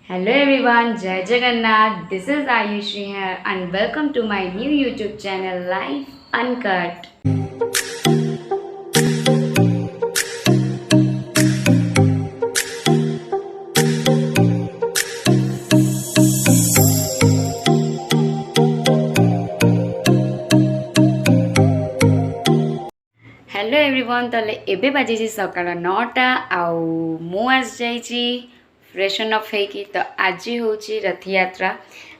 Hello everyone, Jai Jagannath. This is Ayushi here and welcome to my new YouTube channel Life Uncut. Hello everyone ताले एबे बाजी सकाळ 9टा आउ मु आज जाइची फ्रेशन अप होगी तो आज हूँ रथ यात्रा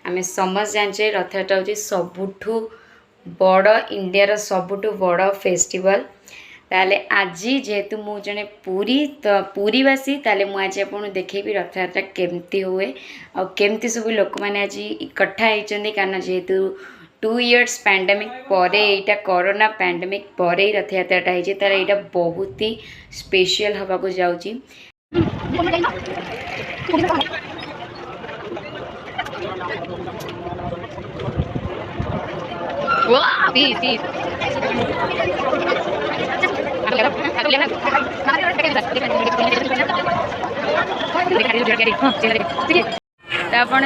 आम समस्त जाने रथ यात्रा हूँ सबुठु बड़ इंडिया सबुठु बड़ फेस्टिवल ताले आज जेहेतु मु जने पूरी तो पूरीवासी ताले मु आज आपको देखेबी रथ यात्रा केमती हुए और केमती सब लोक मैंने आज इकट्ठा होती कारण जेहेतु 2 years पैंडेमिक पर यहाँ कोरोना पैंडेमिक पर रथ यात्रा है तार यहाँ बहुत ही स्पेशल हवा को जाऊँगी तो आप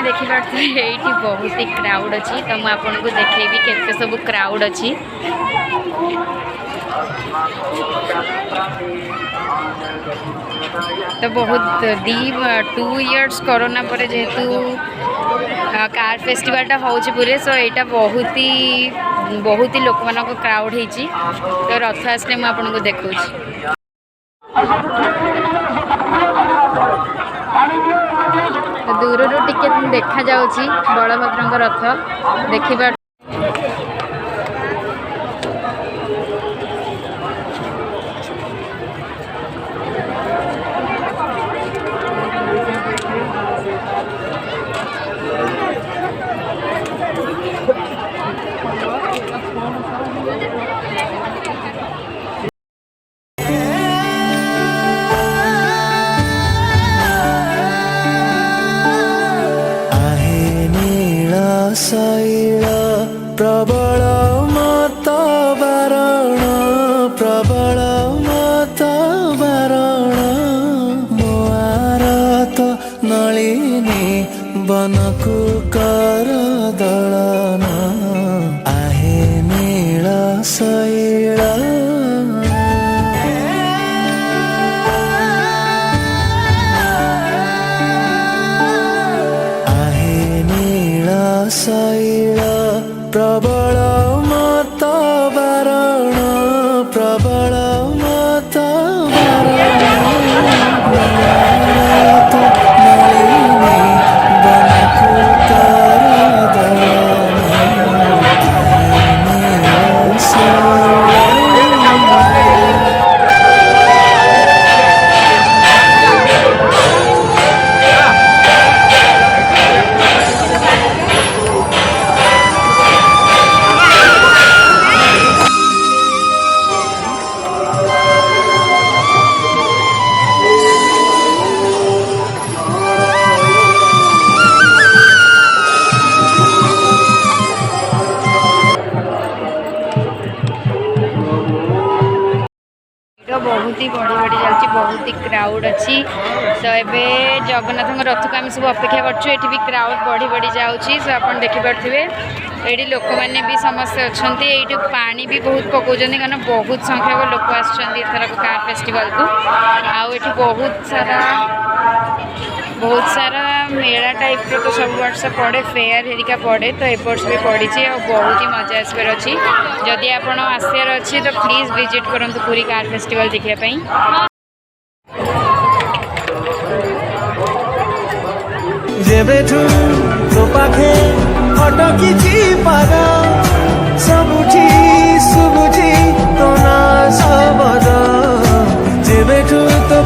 देखिपे ये बहुत ही क्राउड अच्छी तो मुझे आपको देखेबी केते सब क्राउड अच्छी तो बहुत 2 years कोरोना पर जेहेतु कार फेस्टिवलटा होची पूरे सो यहाँ बहुत ही लोक मान क्राउड होती तो रथ आसने मुझे आपको देखा दूर टिके देखा जाउची बलभद्र रथ देखिबा शैल प्रबल मत बारण प्रबल मत बारण मोआरत नलिनी बनकु कर दलन आहे नील शैल शैल प्रबल मत बारण प्रबल मत बारण नलिनी बनकु कर दलन बहुत ही बढ़ी बढ़ी जाऊँगी बहुत ही क्राउड अच्छी तो ये जगन्नाथ रथ को आम सब अपेक्षा कर भी क्राउड बढ़ी बढ़ी जाऊँगी सो आप देखिपे ये लोक मैंने भी समस्ते अच्छा ये पानी भी बहुत पकाउं कारण बहुत संख्यक लोक आसर कार फेस्टिवल को आठ बहुत सारा मेला टाइप तो सब वर्ष पड़े फेयर हेरिका पड़े तो ए वर्ष भी पड़ी और बहुत ही मजा आसबार अच्छी जदि आप आसार अच्छी तो प्लीज विजिट करूँ पूरी कार फेस्टिवल देखापी तो पाखे अटकी पाग सबुठी शुभुठी तो ना सबद जेबेठू तो